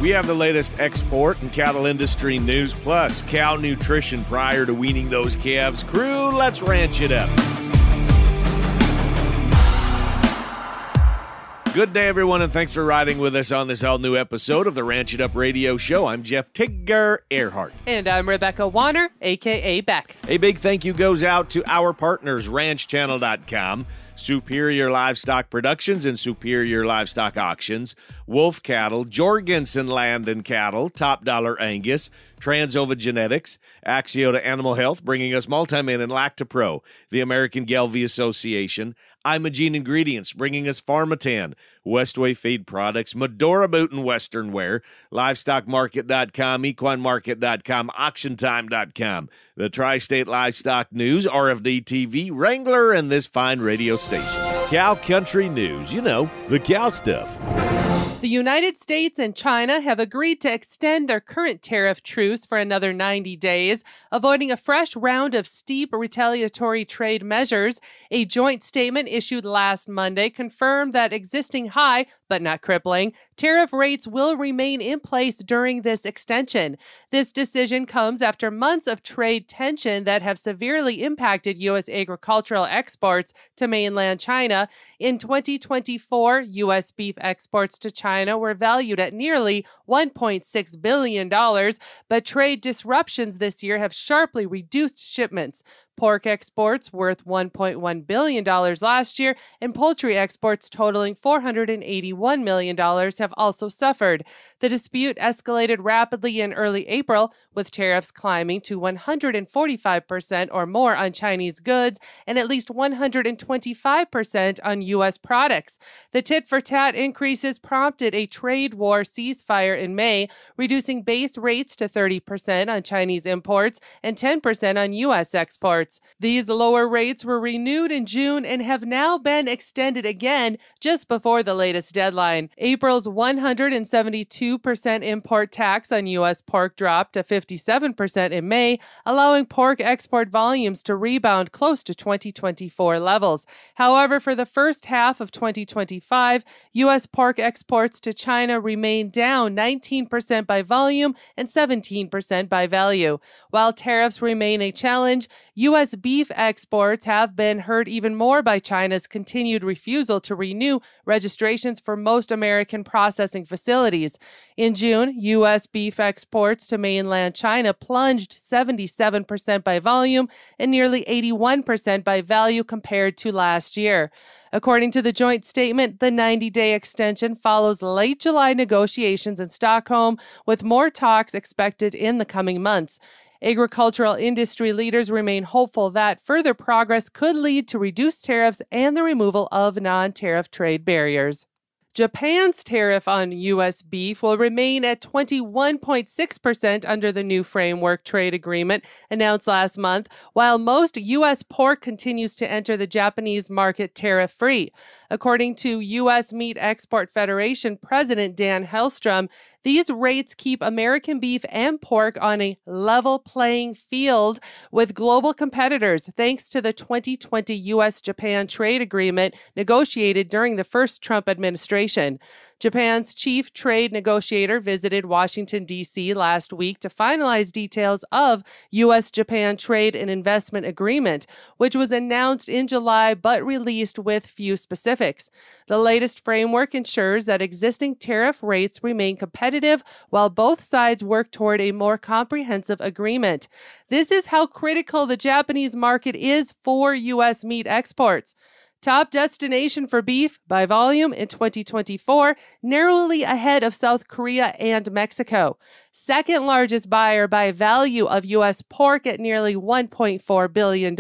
We have the latest export and cattle industry news, plus cow nutrition prior to weaning those calves. Crew, let's ranch it up. Good day, everyone, and thanks for riding with us on this all-new episode of the Ranch It Up Radio Show. I'm Jeff Tigger Erhardt. And I'm Rebecca Wanner, AKA BEC. A big thank you goes out to our partners, ranchchannel.com, Superior Livestock Productions and Superior Livestock Auctions, Wolf Cattle, Jorgensen Land and Cattle, Top Dollar Angus, Transova Genetics, Axiota Animal Health, bringing us Multimin and Lactapro, the American Gelbvieh Association, Imogene Ingredients, bringing us Pharmatan, Westway Feed Products, Medora Boot and Western Wear, LivestockMarket.com, EquineMarket.com, AuctionTime.com, the Tri-State Livestock News, RFD TV, Wrangler, and this fine radio station. Cow Country News, you know, the cow stuff. The United States and China have agreed to extend their current tariff truce for another 90 days, avoiding a fresh round of steep retaliatory trade measures. A joint statement issued last Monday confirmed that existing high, but not crippling, tariff rates will remain in place during this extension. This decision comes after months of trade tension that have severely impacted U.S. agricultural exports to mainland China. In 2024, U.S. beef exports to China were valued at nearly $1.6 billion, but trade disruptions this year have sharply reduced shipments. Pork exports worth $1.1 billion last year, and poultry exports totaling $481 million have also suffered. The dispute escalated rapidly in early April, with tariffs climbing to 145% or more on Chinese goods and at least 125% on U.S. products. The tit-for-tat increases prompted a trade war ceasefire in May, reducing base rates to 30% on Chinese imports and 10% on U.S. exports. These lower rates were renewed in June and have now been extended again just before the latest deadline. April's 172% import tax on U.S. pork dropped to 57% in May, allowing pork export volumes to rebound close to 2024 levels. However, for the first half of 2025, U.S. pork exports to China remain down 19% by volume and 17% by value. While tariffs remain a challenge, U.S. beef exports have been hurt even more by China's continued refusal to renew registrations for most American processing facilities. In June, U.S. beef exports to mainland China plunged 77% by volume and nearly 81% by value compared to last year. According to the joint statement, the 90-day extension follows late July negotiations in Stockholm, with more talks expected in the coming months. Agricultural industry leaders remain hopeful that further progress could lead to reduced tariffs and the removal of non-tariff trade barriers. Japan's tariff on U.S. beef will remain at 21.6% under the new framework trade agreement announced last month, while most U.S. pork continues to enter the Japanese market tariff-free. According to U.S. Meat Export Federation President Dan Hellstrom, these rates keep American beef and pork on a level playing field with global competitors, thanks to the 2020 U.S.-Japan trade agreement negotiated during the first Trump administration. Japan's chief trade negotiator visited Washington, D.C. last week to finalize details of U.S.-Japan trade and investment agreement, which was announced in July but released with few specifics. The latest framework ensures that existing tariff rates remain competitive while both sides work toward a more comprehensive agreement. This is how critical the Japanese market is for U.S. meat exports. Top destination for beef by volume in 2024, narrowly ahead of South Korea and Mexico. Second largest buyer by value of U.S. pork at nearly $1.4 billion.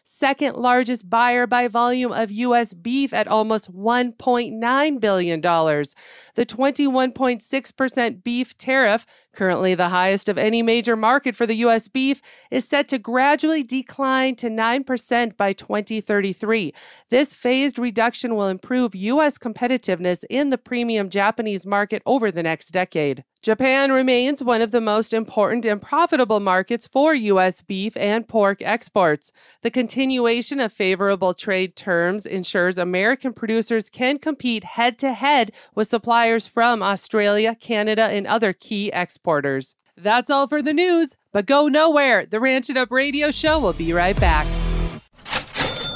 Second largest buyer by volume of U.S. beef at almost $1.9 billion. The 21.6% beef tariff, currently the highest of any major market for the U.S. beef, is set to gradually decline to 9% by 2033. This phased reduction will improve U.S. competitiveness in the premium Japanese market over the next decade. Japan remains one of the most important and profitable markets for U.S. beef and pork exports. The continuation of favorable trade terms ensures American producers can compete head-to-head with suppliers from Australia, Canada, and other key exporters. That's all for the news, but go nowhere. The Ranch It Up Radio Show will be right back.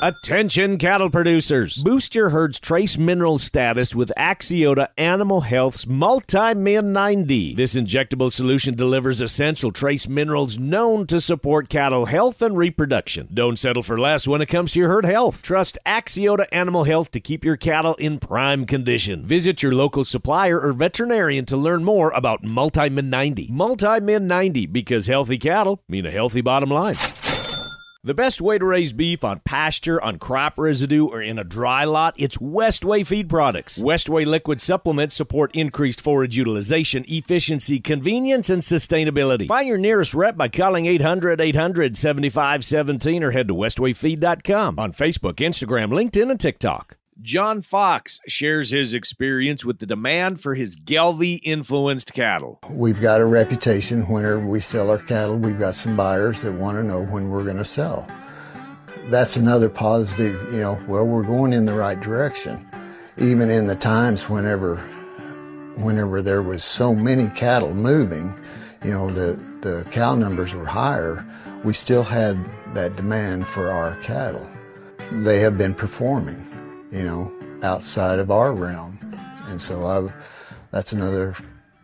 Attention cattle producers. Boost your herd's trace mineral status with Axiota Animal Health's Multi-Min 90. This injectable solution delivers essential trace minerals known to support cattle health and reproduction. Don't settle for less when it comes to your herd health. Trust Axiota Animal Health to keep your cattle in prime condition. Visit your local supplier or veterinarian to learn more about Multi-Min 90. Multi-Min 90, because healthy cattle mean a healthy bottom line. The best way to raise beef on pasture, on crop residue, or in a dry lot, it's Westway feed products. Westway liquid supplements support increased forage utilization, efficiency, convenience, and sustainability. Find your nearest rep by calling 800-800-7517 or head to westwayfeed.com on Facebook, Instagram, LinkedIn, and TikTok. John Fox shares his experience with the demand for his Gelbvieh-influenced cattle. We've got a reputation whenever we sell our cattle. We've got some buyers that want to know when we're going to sell. That's another positive, we're going in the right direction. Even in the times whenever there was so many cattle moving, the cow numbers were higher, we still had that demand for our cattle. They have been performing, outside of our realm. And so that's another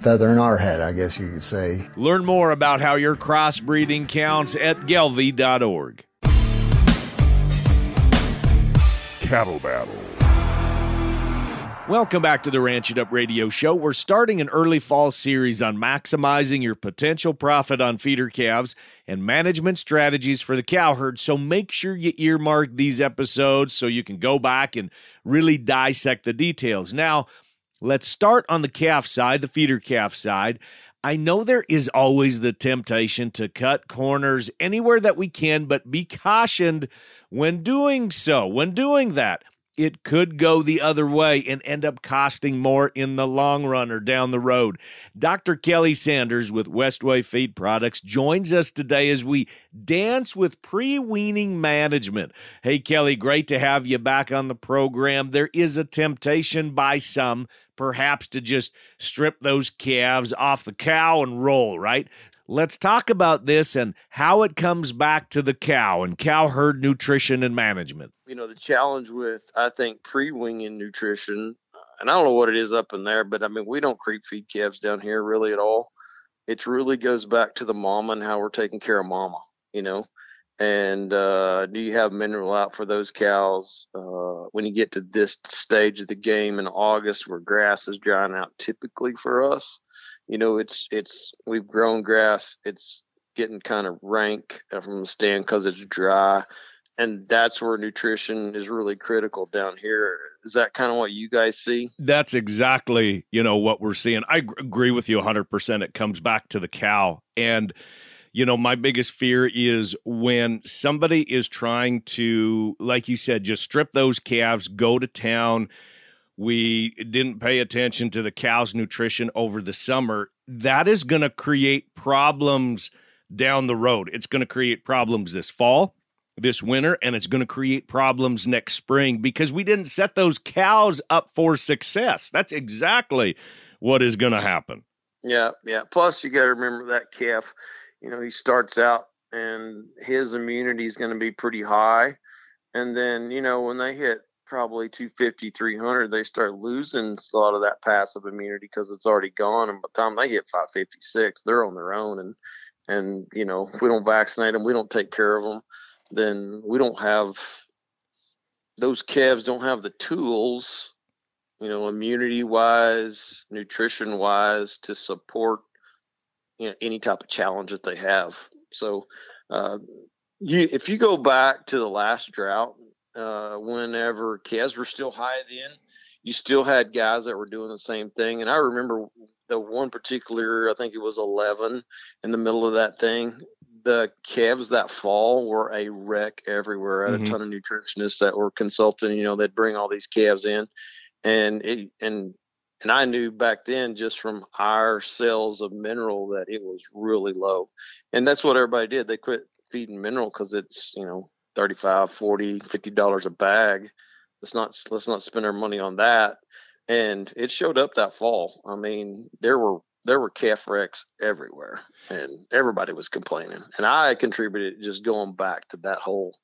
feather in our hat, I guess you could say. Learn more about how your crossbreeding counts at gelbvieh.org. Cattle Battle. Welcome back to the Ranch It Up Radio Show. We're starting an early fall series on maximizing your potential profit on feeder calves and management strategies for the cow herd. So make sure you earmark these episodes so you can go back and really dissect the details. Now, let's start on the calf side, the feeder calf side. I know there is always the temptation to cut corners anywhere that we can, but be cautioned when doing so. When doing that, it could go the other way and end up costing more in the long run or down the road. Dr. Kelly Sanders with Westway Feed Products joins us today as we dance with pre-weaning management. Hey, Kelly, great to have you back on the program. There is a temptation by some perhaps to just strip those calves off the cow and roll, right? Let's talk about this and how it comes back to the cow and cow herd nutrition and management. The challenge with, I think, pre-weaning nutrition, and I don't know what it is up in there, but we don't creep feed calves down here really at all. It really goes back to the mama and how we're taking care of mama, and do you have mineral out for those cows when you get to this stage of the game in August where grass is drying out typically for us. We've grown grass. It's getting kind of rank from the stand because it's dry. And that's where nutrition is really critical down here. Is that kind of what you guys see? That's exactly, what we're seeing. I agree with you 100%. It comes back to the cow. And, my biggest fear is when somebody is trying to, like you said, just strip those calves, go to town. We didn't pay attention to the cow's nutrition over the summer. That is going to create problems down the road. It's going to create problems this fall, this winter, and it's going to create problems next spring because we didn't set those cows up for success. That's exactly what is going to happen. Yeah. Plus, you got to remember that calf, he starts out and his immunity is going to be pretty high. And then, when they hit probably 250, 300, they start losing a lot of that passive immunity because it's already gone. And by the time they hit 556, they're on their own. And if we don't vaccinate them, we don't take care of them, then we don't have, those calves don't have the tools, immunity wise, nutrition wise, to support, any type of challenge that they have. So if you go back to the last drought, whenever calves were still high then, you still had guys that were doing the same thing. And I remember the one particular, I think it was 11 in the middle of that thing. The calves that fall were a wreck everywhere. I had a ton of nutritionists that were consulting, they'd bring all these calves in and I knew back then just from our sales of mineral that it was really low. And that's what everybody did. They quit feeding mineral because it's, $35, $40, $50 a bag. Let's not spend our money on that. And it showed up that fall. I mean, there were calf wrecks everywhere, and everybody was complaining. And I contributed just going back to that whole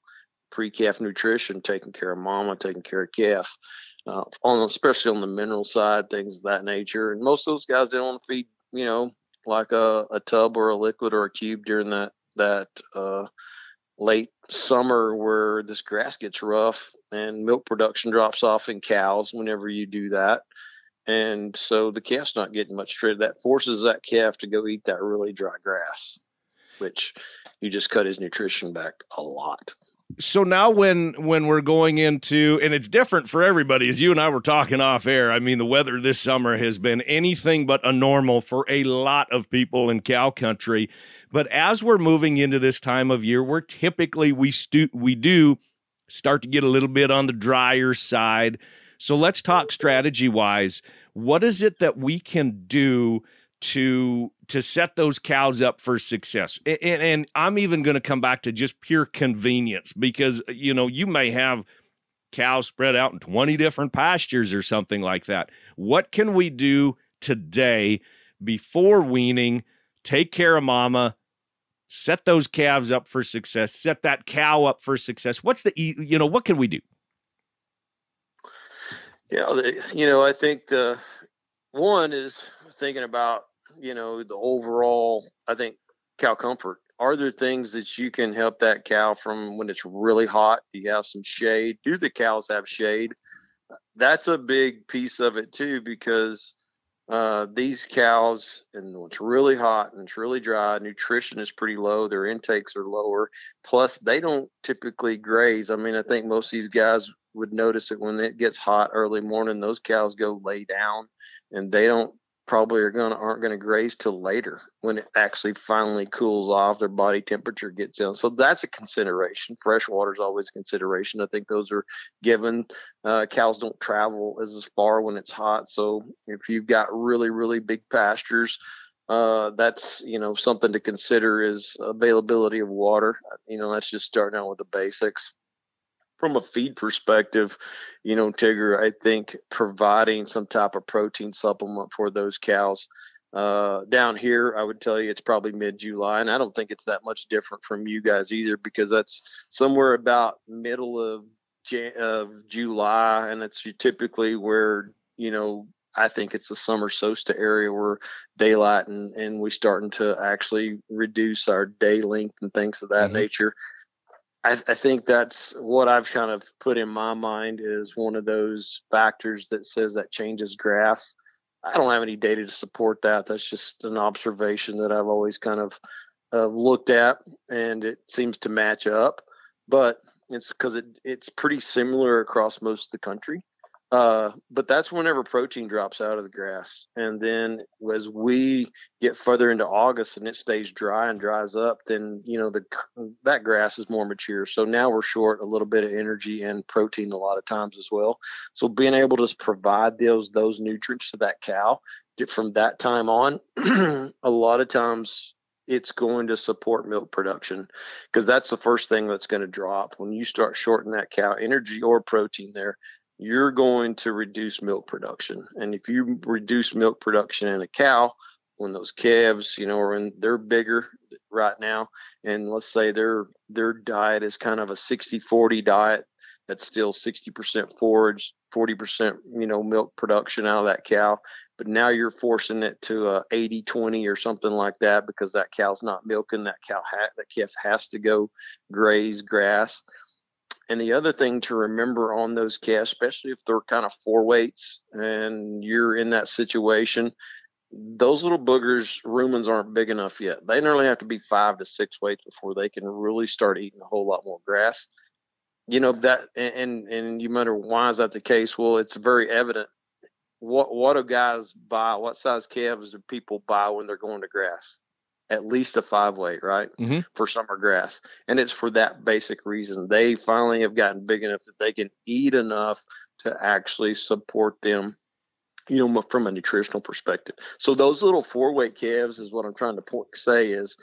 pre-calf nutrition, taking care of mama, taking care of calf, especially on the mineral side, things of that nature. And most of those guys didn't want to feed, like a tub or a liquid or a cube during that late summer where this grass gets rough and milk production drops off in cows whenever you do that. And so the calf's not getting much treated. That forces that calf to go eat that really dry grass, which you just cut his nutrition back a lot. So now when we're going into, and it's different for everybody, as you and I were talking off air, I mean, the weather this summer has been anything but a normal for a lot of people in cow country. But as we're moving into this time of year, we're typically, we do start to get a little bit on the drier side. So let's talk strategy-wise. What is it that we can do to set those cows up for success? And I'm even going to come back to just pure convenience, because, you may have cows spread out in 20 different pastures or something like that. What can we do today before weaning, take care of mama, set those calves up for success, set that cow up for success? What can we do? Yeah, I think the one is thinking about, the overall, I think, cow comfort. Are there things that you can help that cow from when it's really hot? Do you have some shade? Do the cows have shade? That's a big piece of it too, because these cows, and when it's really hot and it's really dry, nutrition is pretty low. Their intakes are lower. Plus, they don't typically graze. I mean, I think most of these guys would notice it when it gets hot early morning. Those cows go lay down, and they aren't going to graze till later when it actually finally cools off. Their body temperature gets down. So that's a consideration. Fresh water is always a consideration. I think those are given. Cows don't travel as far when it's hot. So if you've got really, really big pastures, that's, something to consider is availability of water. That's just starting out with the basics. From a feed perspective, Tigger, I think providing some type of protein supplement for those cows. Down here, I would tell you it's probably mid-July, and I don't think it's that much different from you guys either, because that's somewhere about middle of July, and it's typically where, I think it's the summer solstice area where daylight and we're starting to actually reduce our day length and things of that nature. I think that's what I've kind of put in my mind is one of those factors that says that changes grass. I don't have any data to support that. That's just an observation that I've always kind of looked at, and it seems to match up. But it's because it's pretty similar across most of the country. But that's whenever protein drops out of the grass. And then as we get further into August and it stays dry and dries up, then, that grass is more mature. So now we're short a little bit of energy and protein a lot of times as well. So being able to provide those nutrients to that cow from that time on, a lot of times it's going to support milk production, because that's the first thing that's going to drop. When you start shorting that cow energy or protein there, you're going to reduce milk production. And if you reduce milk production in a cow, when those calves, they're bigger right now, and let's say their diet is kind of a 60-40 diet, that's still 60% forage, 40%, milk production out of that cow. But now you're forcing it to a 80-20 or something like that, because that cow's not milking. That calf has to go graze grass. And the other thing to remember on those calves, especially if they're kind of 4 weights and you're in that situation, those little boogers, rumens aren't big enough yet. They normally have to be 5 to 6 weights before they can really start eating a whole lot more grass. That, and you wonder, why is that the case? Well, it's very evident. What do guys buy? What size calves do people buy when they're going to grass? At least a 5 weight, right? For summer grass. And it's for that basic reason. They finally have gotten big enough that they can eat enough to actually support them, from a nutritional perspective. So those little 4 weight calves is what I'm trying to say is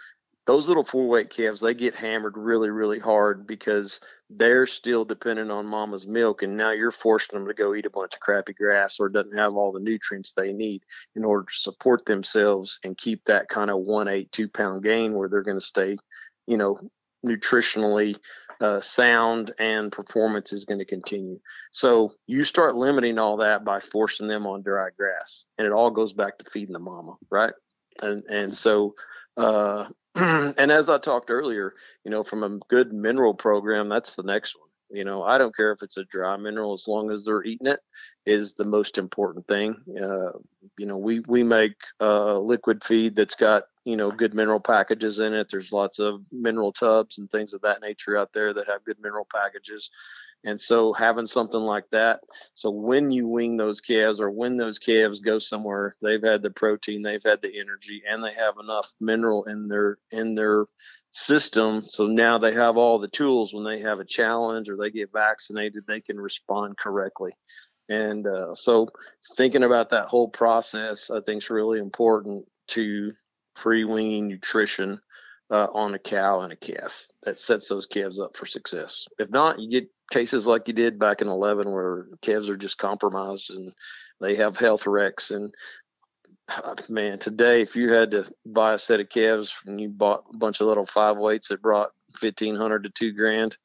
those little 4-weight calves, they get hammered really, really hard because they're still dependent on mama's milk. And now you're forcing them to go eat a bunch of crappy grass or doesn't have all the nutrients they need in order to support themselves and keep that kind of 1/8, 2-pound gain where they're going to stay, nutritionally sound and performance is going to continue. So you start limiting all that by forcing them on dry grass, and it all goes back to feeding the mama, right? And so, and as I talked earlier, from a good mineral program, that's the next one. I don't care if it's a dry mineral, as long as they're eating it is the most important thing. We make liquid feed that's got, good mineral packages in it. There's lots of mineral tubs and things of that nature out there that have good mineral packages. And so having something like that, so when you wean those calves or when those calves go somewhere, they've had the protein, they've had the energy, and they have enough mineral in their system. So now they have all the tools when they have a challenge or they get vaccinated, they can respond correctly. And so thinking about that whole process, I think is really important to pre-wean nutrition on a cow and a calf. That sets those calves up for success. If not, you get cases like you did back in 11 where calves are just compromised and they have health wrecks. And man, today, if you had to buy a set of calves and you bought a bunch of little 5-weights that brought $1,500 to $2,000,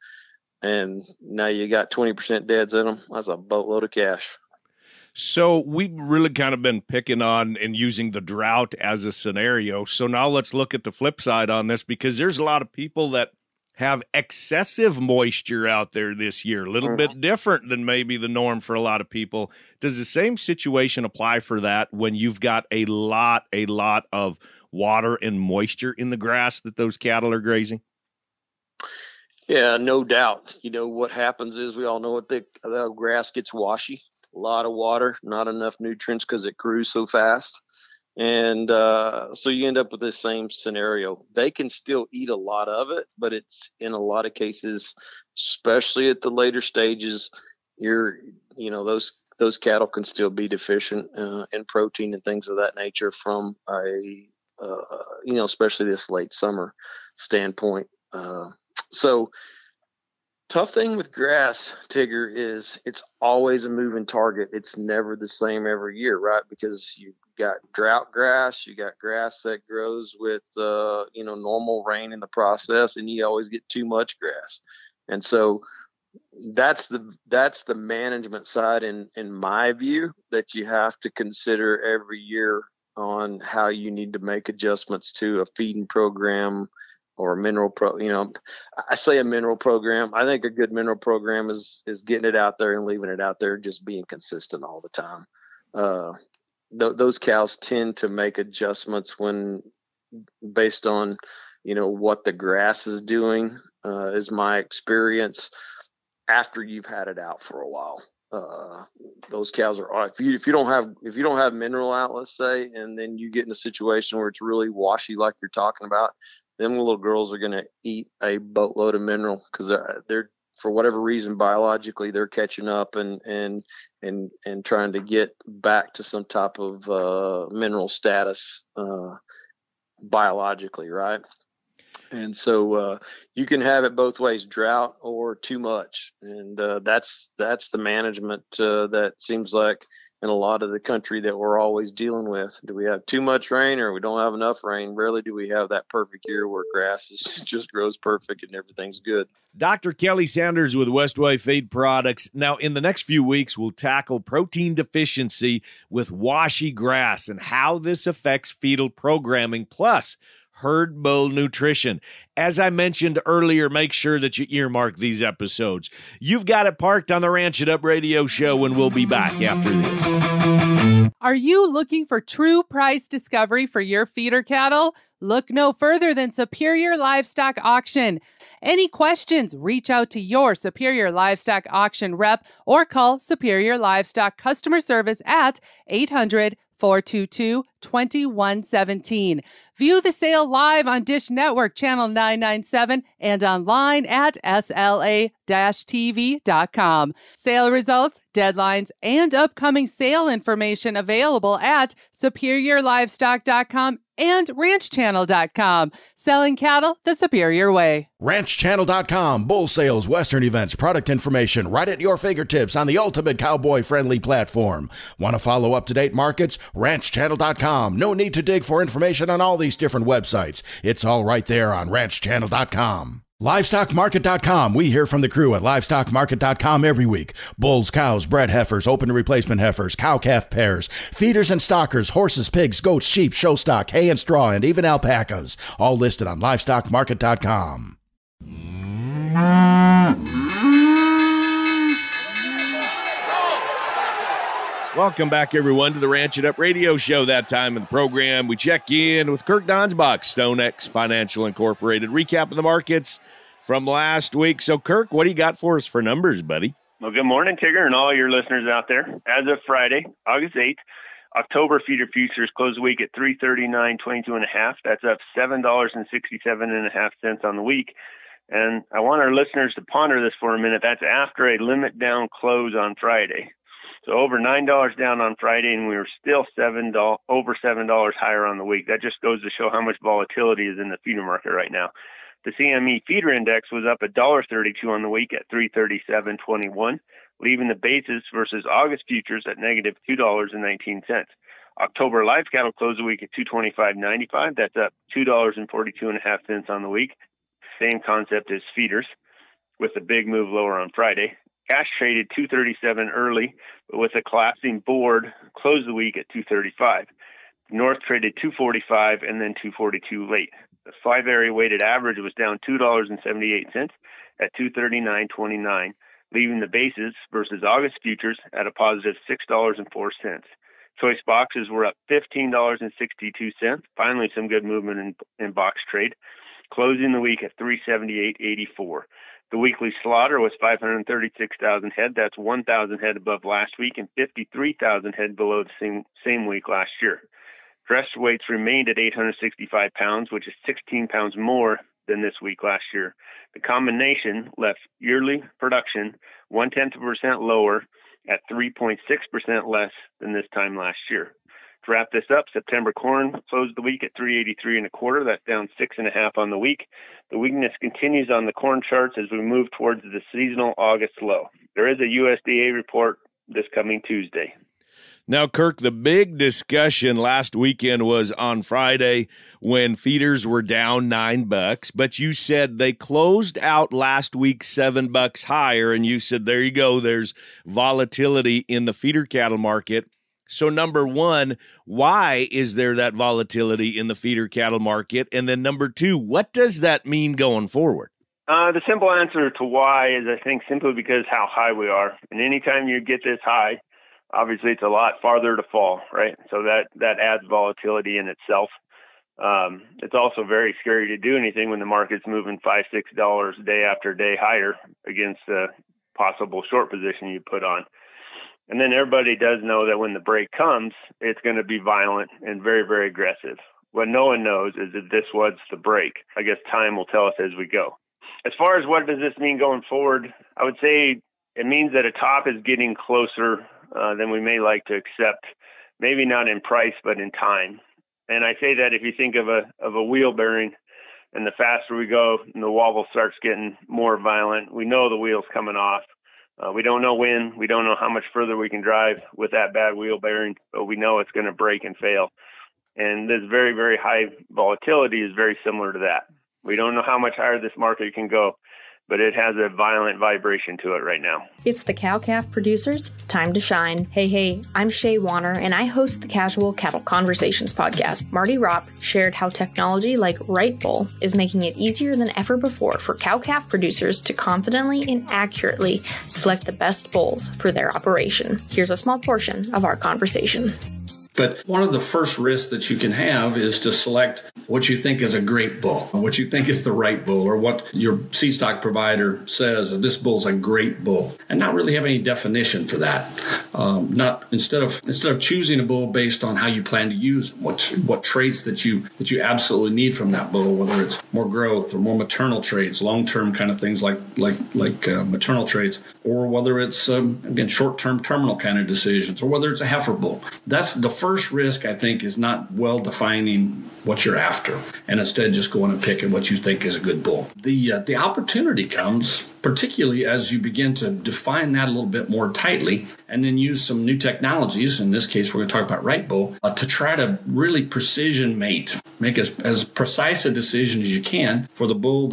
and now you got 20% deads in them, that's a boatload of cash. So we've really kind of been picking on and using the drought as a scenario. So now let's look at the flip side on this, because there's a lot of people that have excessive moisture out there this year, a little bit different than maybe the norm for a lot of people. Does the same situation apply for that when you've got a lot of water and moisture in the grass that those cattle are grazing? Yeah, no doubt. What happens is we all know the grass gets washy, a lot of water, not enough nutrients because it grew so fast. And so you end up with this same scenario. They can still eat a lot of it, but it's in a lot of cases, especially at the later stages, those cattle can still be deficient in protein and things of that nature from especially this late summer standpoint. So tough thing with grass, Tigger, is it's always a moving target. It's never the same every year, right? Because you got drought grass, you got grass that grows with normal rain in the process, and you always get too much grass. And so that's the management side in my view that you have to consider every year on how you need to make adjustments to a feeding program or a mineral I say a mineral program. I think a good mineral program is getting it out there and leaving it out there, just being consistent all the time. Those cows tend to make adjustments based on, what the grass is doing, is my experience after you've had it out for a while. Those cows are, if you don't have mineral out, let's say, and then you get in a situation where it's really washy, like you're talking about, them little girls are going to eat a boatload of mineral because they're for whatever reason, biologically, they're catching up and trying to get back to some type of mineral status biologically, right? And so you can have it both ways, drought or too much. And that's the management that seems like in a lot of the country that we're always dealing with. Do we have too much rain or we don't have enough rain? Rarely do we have that perfect year where grass just grows perfect and everything's good. Dr. Kelly Sanders with Westway Feed Products. Now, in the next few weeks, we'll tackle protein deficiency with washy grass and how this affects fetal programming, plus herd bull nutrition. As I mentioned earlier, make sure that you earmark these episodes. You've got it parked on the Ranch It Up radio show, and we'll be back after this. Are you looking for true price discovery for your feeder cattle? Look no further than Superior Livestock Auction. Any questions, reach out to your Superior Livestock Auction rep or call Superior Livestock Customer Service at 800-422-2117. View the sale live on Dish Network Channel 997 and online at sla-tv.com. Sale results, deadlines, and upcoming sale information available at superiorlivestock.com And ranchchannel.com, selling cattle the superior way. ranchchannel.com, bull sales, western events, product information right at your fingertips on the ultimate cowboy-friendly platform. Want to follow up-to-date markets? ranchchannel.com. No need to dig for information on all these different websites. It's all right there on ranchchannel.com. LivestockMarket.com. We hear from the crew at LivestockMarket.com every week. Bulls, cows, bred heifers, open replacement heifers, cow-calf pairs, feeders and stockers, horses, pigs, goats, sheep, show stock, hay and straw, and even alpacas. All listed on LivestockMarket.com. Welcome back, everyone, to the Ranch It Up radio show. That time in the program, we check in with Kirk Donsbach, StoneX Financial Incorporated, recap of the markets from last week. So, Kirk, what do you got for us for numbers, buddy? Well, good morning, Tigger, and all your listeners out there. As of Friday, August 8th, October feeder futures closed the week at $339.22.5. That's up $7.67.5 on the week. And I want our listeners to ponder this for a minute. That's after a limit down close on Friday. So over $9 down on Friday, and we were still over $7 higher on the week. That just goes to show how much volatility is in the feeder market right now. The CME feeder index was up $1.32 on the week at 337.21, leaving the basis versus August futures at negative $2.19. October live cattle closed the week at 225.95. That's up $2.42.5 on the week. Same concept as feeders, with a big move lower on Friday. Cash traded 237 early, but with a collapsing board, closed the week at 235. North traded 245 and then 242 late. The 5-area weighted average was down $2.78 at 239.29, leaving the basis versus August futures at a positive $6.04. Choice boxes were up $15.62. Finally, some good movement in box trade, closing the week at 378.84. The weekly slaughter was 536,000 head. That's 1,000 head above last week and 53,000 head below the same week last year. Dressed weights remained at 865 pounds, which is 16 pounds more than this week last year. The combination left yearly production 0.1% lower at 3.6% less than this time last year. To wrap this up, September corn closed the week at 383 1/4. That's down 6.5 on the week. The weakness continues on the corn charts as we move towards the seasonal August low. There is a USDA report this coming Tuesday. Now, Kirk, the big discussion last weekend was on Friday when feeders were down $9, but you said they closed out last week $7 higher, and you said, there you go, there's volatility in the feeder cattle market. So, number one, why is there that volatility in the feeder cattle market? And then number two, what does that mean going forward? The simple answer to why is, I think, simply because how high we are. And anytime you get this high, obviously it's a lot farther to fall, right? So that adds volatility in itself. It's also very scary to do anything when the market's moving $5, $6 day after day higher against a possible short position you put on. And then everybody does know that when the break comes, it's going to be violent and very, very aggressive. What no one knows is if this was the break. I guess time will tell us as we go. As far as what does this mean going forward, I would say it means that a top is getting closer than we may like to accept, maybe not in price, but in time. And I say that if you think of a wheel bearing, and the faster we go and the wobble starts getting more violent, we know the wheel's coming off. We don't know when, we don't know how much further we can drive with that bad wheel bearing, but we know it's going to break and fail. And this very, very high volatility is very similar to that. We don't know how much higher this market can go, but it has a violent vibration to it right now. It's the cow-calf producers' time to shine. Hey, I'm Shay Wanner, and I host the Casual Cattle Conversations podcast. Marty Ropp shared how technology like Right Bull is making it easier than ever before for cow-calf producers to confidently and accurately select the best bulls for their operation. Here's a small portion of our conversation. But one of the first risks that you can have is to select what you think is a great bull, what you think is the right bull, or what your seed stock provider says, this bull's a great bull, and not really have any definition for that. Instead of choosing a bull based on how you plan to use what traits that you absolutely need from that bull, whether it's more growth or more maternal traits, long-term kind of things like maternal traits, or whether it's again short-term terminal kind of decisions, or whether it's a heifer bull. That's the first first risk, I think, is not well defining what you're after, and instead just going and picking what you think is a good bull. The opportunity comes particularly as you begin to define that a little bit more tightly, and then use some new technologies. In this case, we're going to talk about right bull, to try to really precision mate, make as precise a decision as you can for the bull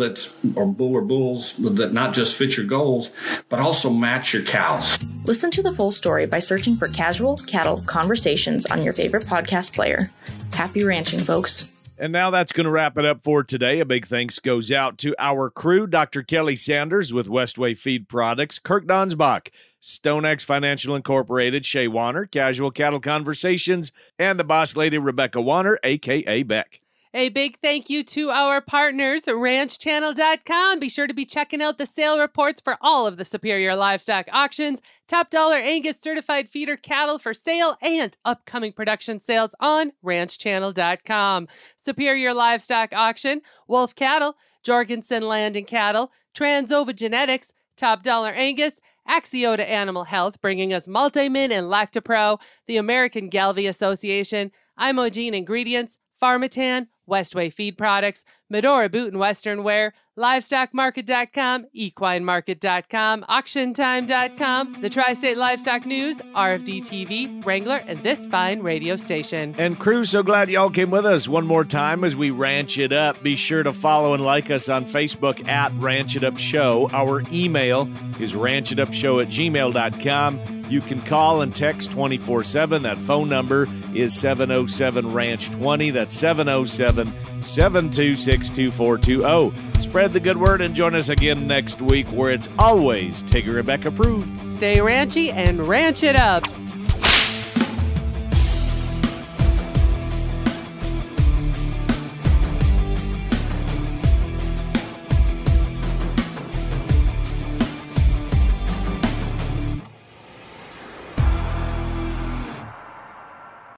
or bulls that not just fit your goals, but also match your cows. Listen to the full story by searching for Casual Cattle Conversations on your favorite podcast player. Happy ranching, folks. And now that's going to wrap it up for today. A big thanks goes out to our crew, Dr. Kelly Sanders with Westway Feed Products, Kirk Donsbach, StoneX Financial Incorporated, Shay Wanner, Casual Cattle Conversations, and the boss lady, Rebecca Wanner, AKA BEC. A big thank you to our partners, ranchchannel.com. Be sure to be checking out the sale reports for all of the Superior Livestock auctions, top dollar Angus certified feeder cattle for sale, and upcoming production sales on ranchchannel.com. Superior Livestock Auction, Wolf Cattle, Jorgensen Land and Cattle, Transova Genetics, Top Dollar Angus, Axiota Animal Health, bringing us Multimin and Lactopro, the American Galvy Association, Imogene Ingredients, Pharmatan, Westway Feed Products, Medora Boot and Western Wear, LivestockMarket.com, EquineMarket.com, AuctionTime.com, the Tri-State Livestock News, RFD TV, Wrangler, and this fine radio station. And crew, so glad y'all came with us one more time as we ranch it up. Be sure to follow and like us on Facebook at Ranch It Up Show. Our email is ranchitupshow@gmail.com. You can call and text 24/7. That phone number is 707-RANCH-20. That's 707-726-2420. Spread the good word and join us again next week where it's always Tigger and BEC approved. Stay ranchy and ranch it up.